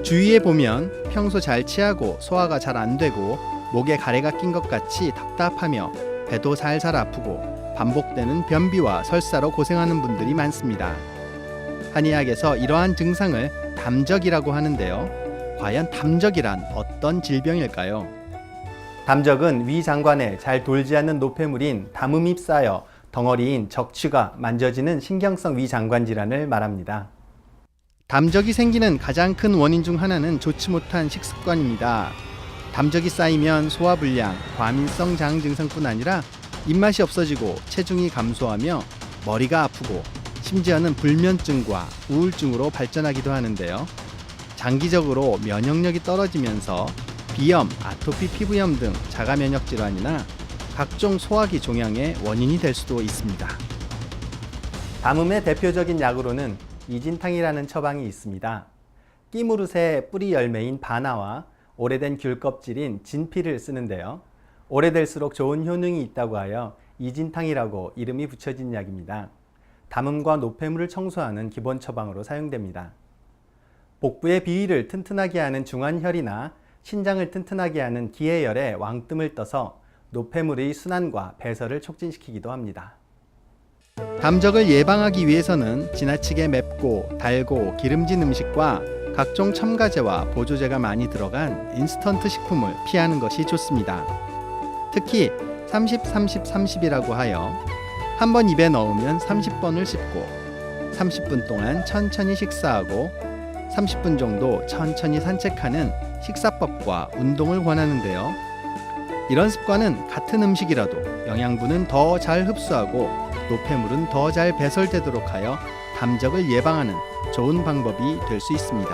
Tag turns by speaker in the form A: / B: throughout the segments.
A: 주위에 보면 평소 잘 체하고 소화가 잘 안 되고 목에 가래가 낀 것 같이 답답하며 배도 살살 아프고 반복되는 변비와 설사로 고생하는 분들이 많습니다. 한의학에서 이러한 증상을 담적이라고 하는데요. 과연 담적이란 어떤 질병일까요? 담적은 위장관에 잘 돌지 않는 노폐물인 담음이 쌓여 덩어리인 적취가 만져지는 신경성 위장관 질환을 말합니다. 담적이 생기는 가장 큰 원인 중 하나는 좋지 못한 식습관입니다. 담적이 쌓이면 소화불량, 과민성 장 증상뿐 아니라 입맛이 없어지고 체중이 감소하며 머리가 아프고 심지어는 불면증과 우울증으로 발전하기도 하는데요. 장기적으로 면역력이 떨어지면서 비염, 아토피 피부염 등 자가 면역 질환이나 각종 소화기 종양의 원인이 될 수도 있습니다. 담음의 대표적인 약으로는 이진탕이라는 처방이 있습니다. 끼무릇의 뿌리 열매인 바나와 오래된 귤 껍질인 진피를 쓰는데요. 오래될수록 좋은 효능이 있다고 하여 이진탕이라고 이름이 붙여진 약입니다. 담음과 노폐물을 청소하는 기본 처방으로 사용됩니다. 복부의 비위를 튼튼하게 하는 중환혈이나 신장을 튼튼하게 하는 기해혈에 왕뜸을 떠서 노폐물의 순환과 배설을 촉진시키기도 합니다. 담적을 예방하기 위해서는 지나치게 맵고 달고 기름진 음식과 각종 첨가제와 보조제가 많이 들어간 인스턴트 식품을 피하는 것이 좋습니다. 특히 30-30-30이라고 하여 한 번 입에 넣으면 30번을 씹고 30분 동안 천천히 식사하고 30분 정도 천천히 산책하는 식사법과 운동을 권하는데요. 이런 습관은 같은 음식이라도 영양분은 더 잘 흡수하고 노폐물은 더 잘 배설되도록 하여 담적을 예방하는 좋은 방법이 될 수 있습니다.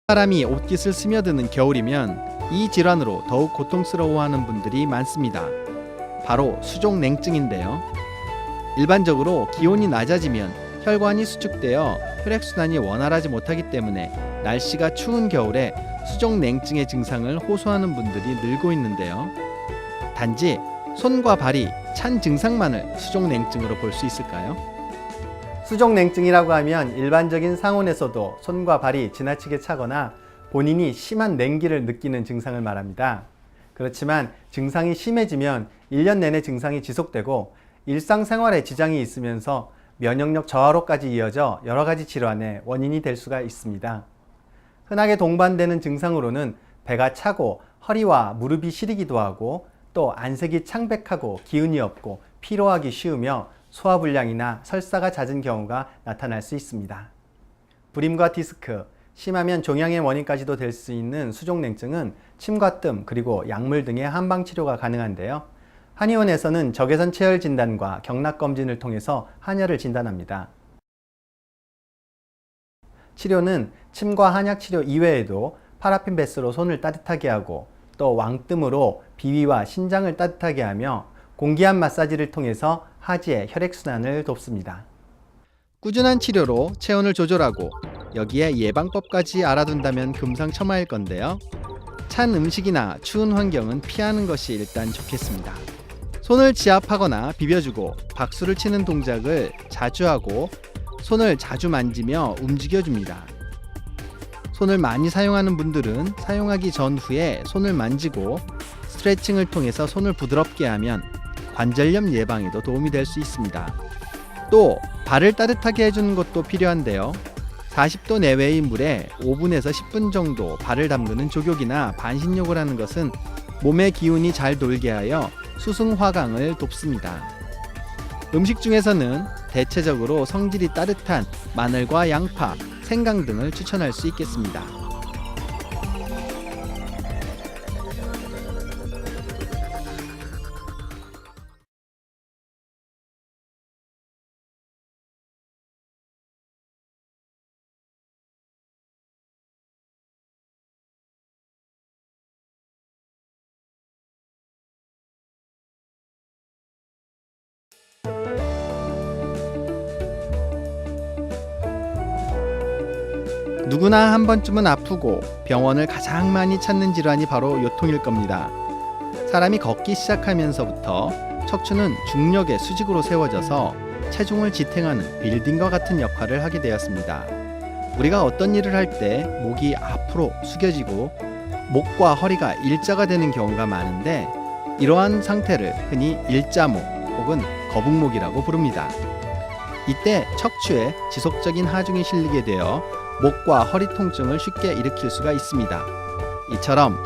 A: 사람이 옷깃을 스며드는 겨울이면 이 질환으로 더욱 고통스러워하는 분들이 많습니다. 바로 수족냉증인데요. 일반적으로 기온이 낮아지면 혈관이 수축되어 혈액순환이 원활하지 못하기 때문에 날씨가 추운 겨울에 수족냉증의 증상을 호소하는 분들이 늘고 있는데요. 단지 손과 발이 찬 증상만을 수족냉증으로 볼 수 있을까요? 수족냉증이라고 하면 일반적인 상온에서도 손과 발이 지나치게 차거나 본인이 심한 냉기를 느끼는 증상을 말합니다. 그렇지만 증상이 심해지면 1년 내내 증상이 지속되고 일상생활에 지장이 있으면서 면역력 저하로까지 이어져 여러 가지 질환의 원인이 될 수가 있습니다. 흔하게 동반되는 증상으로는 배가 차고 허리와 무릎이 시리기도 하고 또 안색이 창백하고 기운이 없고 피로하기 쉬우며 소화불량이나 설사가 잦은 경우가 나타날 수 있습니다. 불임과 디스크, 심하면 종양의 원인까지도 될 수 있는 수족냉증은 침과 뜸 그리고 약물 등의 한방치료가 가능한데요. 한의원에서는 적외선 체열 진단과 경락검진을 통해서 한열을 진단합니다. 치료는 침과 한약치료 이외에도 파라핀 베스로 손을 따뜻하게 하고 또 왕뜸으로 비위와 신장을 따뜻하게 하며 공기압 마사지를 통해서 하지의 혈액순환을 돕습니다. 꾸준한 치료로 체온을 조절하고 여기에 예방법까지 알아둔다면 금상첨화일 건데요. 찬 음식이나 추운 환경은 피하는 것이 일단 좋겠습니다. 손을 지압하거나 비벼주고 박수를 치는 동작을 자주 하고 손을 자주 만지며 움직여줍니다. 손을 많이 사용하는 분들은 사용하기 전후에 손을 만지고 스트레칭을 통해서 손을 부드럽게 하면 관절염 예방에도 도움이 될 수 있습니다. 또 발을 따뜻하게 해주는 것도 필요한데요. 40도 내외의 물에 5분에서 10분 정도 발을 담그는 족욕이나 반신욕을 하는 것은 몸의 기운이 잘 돌게 하여 수승화강을 돕습니다. 음식 중에서는 대체적으로 성질이 따뜻한 마늘과 양파, 생강 등을 추천할 수 있겠습니다. 누구나 한 번쯤은 아프고 병원을 가장 많이 찾는 질환이 바로 요통일 겁니다. 사람이 걷기 시작하면서부터 척추는 중력의 수직으로 세워져서 체중을 지탱하는 빌딩과 같은 역할을 하게 되었습니다. 우리가 어떤 일을 할 때 목이 앞으로 숙여지고 목과 허리가 일자가 되는 경우가 많은데, 이러한 상태를 흔히 일자목 혹은 거북목이라고 부릅니다. 이때 척추에 지속적인 하중이 실리게 되어 목과 허리 통증을 쉽게 일으킬 수가 있습니다. 이처럼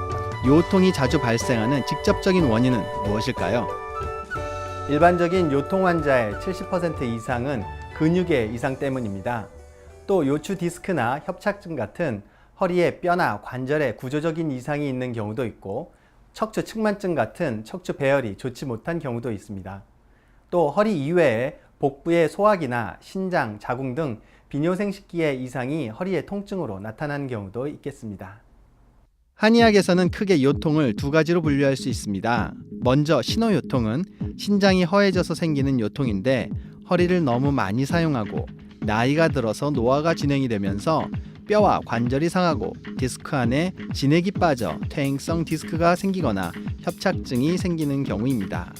A: 요통이 자주 발생하는 직접적인 원인은 무엇일까요? 일반적인 요통 환자의 70% 이상은 근육의 이상 때문입니다. 또 요추 디스크나 협착증 같은 허리의 뼈나 관절에 구조적인 이상이 있는 경우도 있고, 척추 측만증 같은 척추 배열이 좋지 못한 경우도 있습니다. 또 허리 이외에 복부의 소화기나 신장, 자궁 등 비뇨생식기의 이상이 허리의 통증으로 나타나는 경우도 있겠습니다. 한의학에서는 크게 요통을 두 가지로 분류할 수 있습니다. 먼저 신호요통은 신장이 허해져서 생기는 요통인데, 허리를 너무 많이 사용하고 나이가 들어서 노화가 진행이 되면서 뼈와 관절이 상하고 디스크 안에 진액이 빠져 퇴행성 디스크가 생기거나 협착증이 생기는 경우입니다.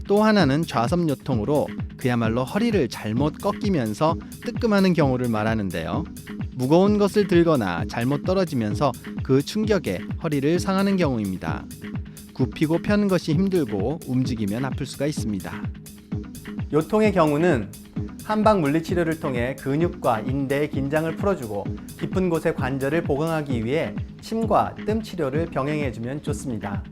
A: 또 하나는 좌섭요통으로 그야말로 허리를 잘못 꺾이면서 뜨끔하는 경우를 말하는데요. 무거운 것을 들거나 잘못 떨어지면서 그 충격에 허리를 상하는 경우입니다. 굽히고 펴는 것이 힘들고 움직이면 아플 수가 있습니다. 요통의 경우는 한방 물리치료를 통해 근육과 인대의 긴장을 풀어주고 깊은 곳의 관절을 보강하기 위해 침과 뜸 치료를 병행해주면 좋습니다.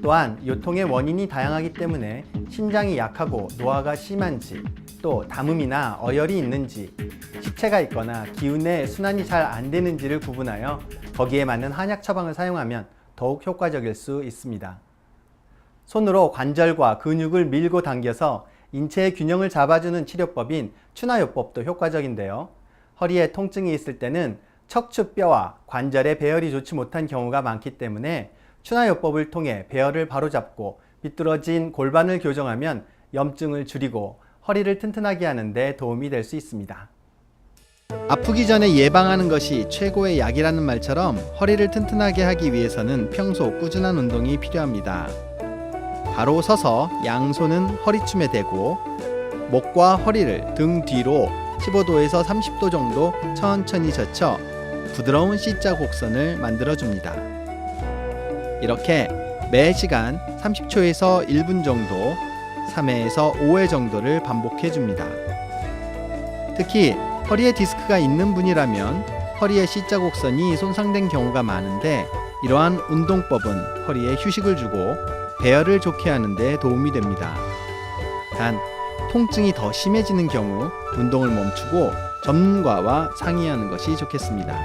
A: 또한 요통의 원인이 다양하기 때문에 신장이 약하고 노화가 심한지, 또 담음이나 어혈이 있는지, 식체가 있거나 기운의 순환이 잘 안 되는지를 구분하여 거기에 맞는 한약 처방을 사용하면 더욱 효과적일 수 있습니다. 손으로 관절과 근육을 밀고 당겨서 인체의 균형을 잡아주는 치료법인 추나요법도 효과적인데요. 허리에 통증이 있을 때는 척추뼈와 관절의 배열이 좋지 못한 경우가 많기 때문에 추나요법을 통해 배열을 바로잡고 비뚤어진 골반을 교정하면 염증을 줄이고 허리를 튼튼하게 하는 데 도움이 될 수 있습니다. 아프기 전에 예방하는 것이 최고의 약이라는 말처럼 허리를 튼튼하게 하기 위해서는 평소 꾸준한 운동이 필요합니다. 바로 서서 양손은 허리춤에 대고 목과 허리를 등 뒤로 15도에서 30도 정도 천천히 젖혀 부드러운 C자 곡선을 만들어줍니다. 이렇게 매 시간 30초에서 1분 정도 3회에서 5회 정도를 반복해줍니다. 특히 허리에 디스크가 있는 분이라면 허리의 C자 곡선이 손상된 경우가 많은데, 이러한 운동법은 허리에 휴식을 주고 배열을 좋게 하는 데 도움이 됩니다. 단, 통증이 더 심해지는 경우 운동을 멈추고 전문가와 상의하는 것이 좋겠습니다.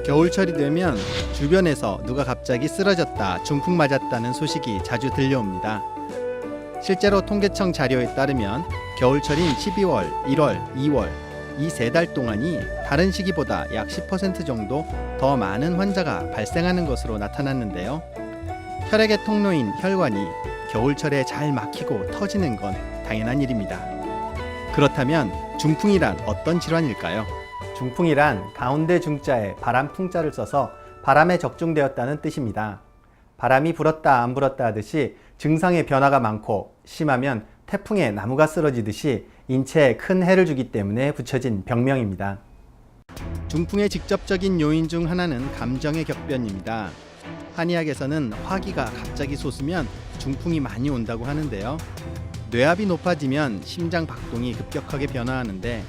A: 겨울철이 되면 주변에서 누가 갑자기 쓰러졌다, 중풍 맞았다는 소식이 자주 들려옵니다. 실제로 통계청 자료에 따르면 겨울철인 12월, 1월, 2월 이 3달 동안이 다른 시기보다 약 10% 정도 더 많은 환자가 발생하는 것으로 나타났는데요. 혈액의 통로인 혈관이 겨울철에 잘 막히고 터지는 건 당연한 일입니다. 그렇다면 중풍이란 어떤 질환일까요? 중풍이란 가운데 중자에 바람 풍자를 써서 바람에 적중되었다는 뜻입니다. 바람이 불었다 안 불었다 하듯이 증상의 변화가 많고 심하면 태풍에 나무가 쓰러지듯이 인체에 큰 해를 주기 때문에 붙여진 병명입니다. 중풍의 직접적인 요인 중 하나는 감정의 격변입니다. 한의학에서는 화기가 갑자기 솟으면 중풍이 많이 온다고 하는데요. 뇌압이 높아지면 심장 박동이 급격하게 변화하는데,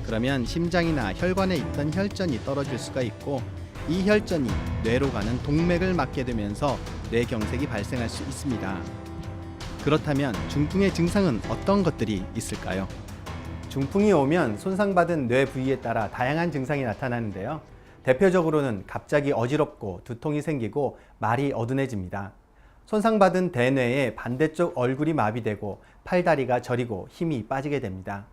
A: 그러면 심장이나 혈관에 있던 혈전이 떨어질 수가 있고, 이 혈전이 뇌로 가는 동맥을 막게 되면서 뇌경색이 발생할 수 있습니다. 그렇다면 중풍의 증상은 어떤 것들이 있을까요? 중풍이 오면 손상받은 뇌 부위에 따라 다양한 증상이 나타나는데요. 대표적으로는 갑자기 어지럽고 두통이 생기고 말이 어둔해집니다. 손상받은 대뇌의 반대쪽 얼굴이 마비되고 팔다리가 저리고 힘이 빠지게 됩니다.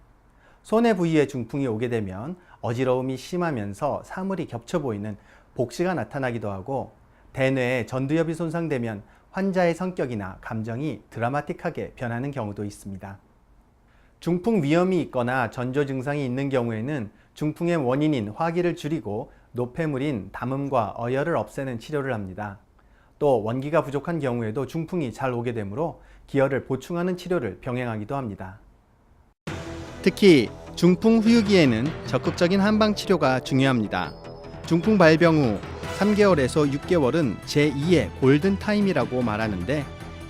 A: 손의 부위에 중풍이 오게 되면 어지러움이 심하면서 사물이 겹쳐 보이는 복시가 나타나기도 하고, 대뇌의 전두엽이 손상되면 환자의 성격이나 감정이 드라마틱하게 변하는 경우도 있습니다. 중풍 위험이 있거나 전조 증상이 있는 경우에는 중풍의 원인인 화기를 줄이고 노폐물인 담음과 어혈을 없애는 치료를 합니다. 또 원기가 부족한 경우에도 중풍이 잘 오게 되므로 기혈을 보충하는 치료를 병행하기도 합니다. 특히 중풍 후유기에는 적극적인 한방 치료가 중요합니다. 중풍 발병 후 3개월에서 6개월은 제2의 골든 타임이라고 말하는데,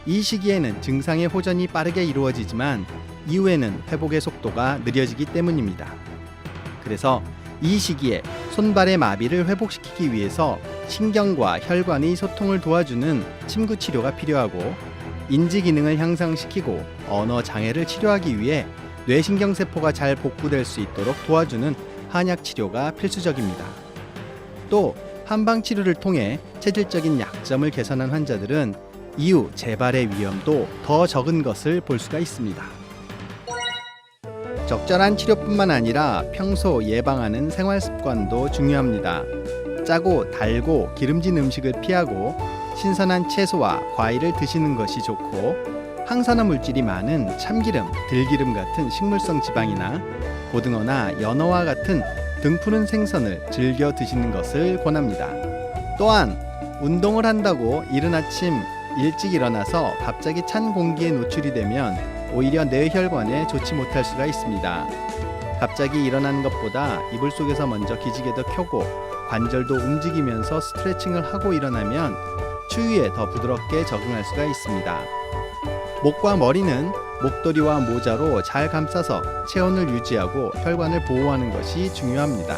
A: 이 시기에는 증상의 호전이 빠르게 이루어지지만 이후에는 회복의 속도가 느려지기 때문입니다. 그래서 이 시기에 손발의 마비를 회복시키기 위해서 신경과 혈관의 소통을 도와주는 침구 치료가 필요하고, 인지 기능을 향상시키고 언어 장애를 치료하기 위해 뇌신경세포가 잘 복구될 수 있도록 도와주는 한약 치료가 필수적입니다. 또 한방 치료를 통해 체질적인 약점을 개선한 환자들은 이후 재발의 위험도 더 적은 것을 볼 수가 있습니다. 적절한 치료뿐만 아니라 평소 예방하는 생활 습관도 중요합니다. 짜고 달고 기름진 음식을 피하고 신선한 채소와 과일을 드시는 것이 좋고, 항산화 물질이 많은 참기름, 들기름 같은 식물성 지방이나 고등어나 연어와 같은 등 푸른 생선을 즐겨 드시는 것을 권합니다. 또한 운동을 한다고 이른 아침 일찍 일어나서 갑자기 찬 공기에 노출이 되면 오히려 뇌혈관에 좋지 못할 수가 있습니다. 갑자기 일어나는 것보다 이불 속에서 먼저 기지개도 켜고 관절도 움직이면서 스트레칭을 하고 일어나면 추위에 더 부드럽게 적응할 수가 있습니다. 목과 머리는 목도리와 모자로 잘 감싸서 체온을 유지하고 혈관을 보호하는 것이 중요합니다.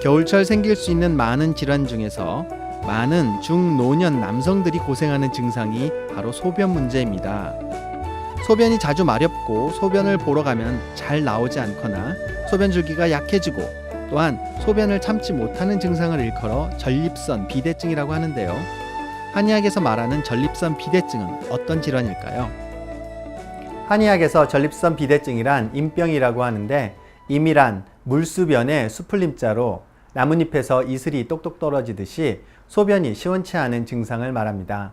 A: 겨울철 생길 수 있는 많은 질환 중에서 많은 중노년 남성들이 고생하는 증상이 바로 소변 문제입니다. 소변이 자주 마렵고 소변을 보러 가면 잘 나오지 않거나 소변 줄기가 약해지고, 또한 소변을 참지 못하는 증상을 일컬어 전립선 비대증이라고 하는데요. 한의학에서 말하는 전립선 비대증은 어떤 질환일까요? 한의학에서 전립선 비대증이란 임병이라고 하는데, 임이란 물수변의 수풀림자로 나뭇잎에서 이슬이 똑똑 떨어지듯이 소변이 시원치 않은 증상을 말합니다.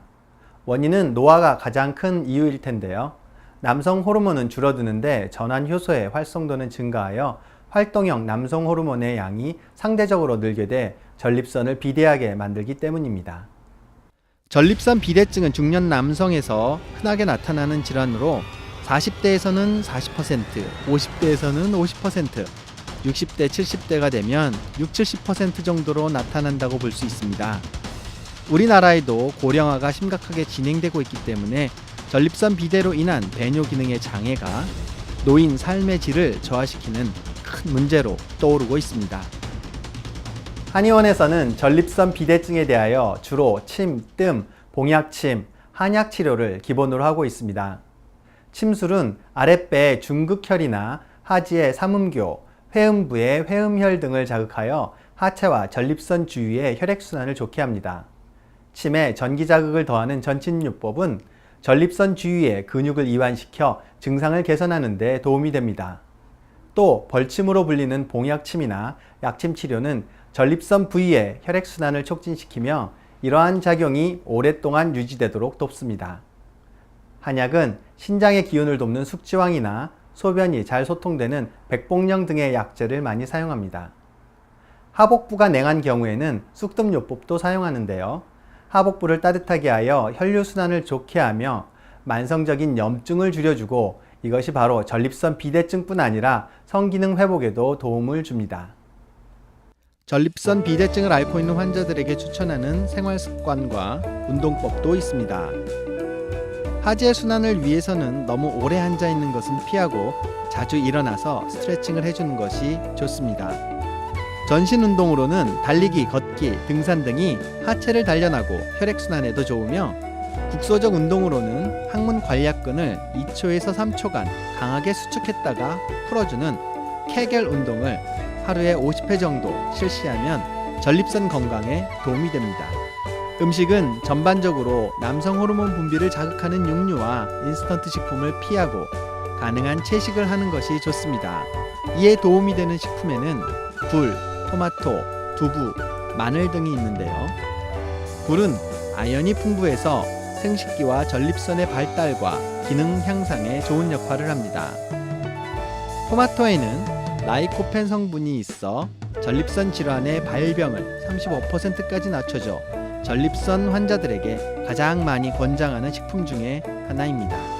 A: 원인은 노화가 가장 큰 이유일 텐데요. 남성 호르몬은 줄어드는데 전환 효소의 활성도는 증가하여 활동형 남성 호르몬의 양이 상대적으로 늘게 돼 전립선을 비대하게 만들기 때문입니다. 전립선 비대증은 중년 남성에서 흔하게 나타나는 질환으로 40대에서는 40%, 50대에서는 50%, 60대, 70대가 되면 60, 70% 정도로 나타난다고 볼 수 있습니다. 우리나라에도 고령화가 심각하게 진행되고 있기 때문에 전립선 비대로 인한 배뇨 기능의 장애가 노인 삶의 질을 저하시키는 큰 문제로 떠오르고 있습니다. 한의원에서는 전립선 비대증에 대하여 주로 침, 뜸, 봉약침, 한약 치료를 기본으로 하고 있습니다. 침술은 아랫배의 중극혈이나 하지의 삼음교, 회음부의 회음혈 등을 자극하여 하체와 전립선 주위의 혈액순환을 좋게 합니다. 침에 전기 자극을 더하는 전친요법은 전립선 주위의 근육을 이완시켜 증상을 개선하는 데 도움이 됩니다. 또 벌침으로 불리는 봉약침이나 약침 치료는 전립선 부위의 혈액순환을 촉진시키며 이러한 작용이 오랫동안 유지되도록 돕습니다. 한약은 신장의 기운을 돕는 숙지황이나 소변이 잘 소통되는 백복령 등의 약재를 많이 사용합니다. 하복부가 냉한 경우에는 쑥뜸요법도 사용하는데요. 하복부를 따뜻하게 하여 혈류순환을 좋게 하며 만성적인 염증을 줄여주고 이것이 바로 전립선 비대증뿐 아니라 성기능 회복에도 도움을 줍니다. 전립선 비대증을 앓고 있는 환자들에게 추천하는 생활습관과 운동법도 있습니다. 하지의 순환을 위해서는 너무 오래 앉아 있는 것은 피하고 자주 일어나서 스트레칭을 해주는 것이 좋습니다. 전신 운동으로는 달리기, 걷기, 등산 등이 하체를 단련하고 혈액순환에도 좋으며 국소적 운동으로는 항문 관략근을 2초에서 3초간 강하게 수축했다가 풀어주는 케겔 운동을 하루에 50회 정도 실시하면 전립선 건강에 도움이 됩니다. 음식은 전반적으로 남성 호르몬 분비를 자극하는 육류와 인스턴트 식품을 피하고 가능한 채식을 하는 것이 좋습니다. 이에 도움이 되는 식품에는 굴, 토마토, 두부, 마늘 등이 있는데요. 굴은 아연이 풍부해서 생식기와 전립선의 발달과 기능 향상에 좋은 역할을 합니다. 토마토에는 라이코펜 성분이 있어 전립선 질환의 발병을 35%까지 낮춰줘 전립선 환자들에게 가장 많이 권장하는 식품 중에 하나입니다.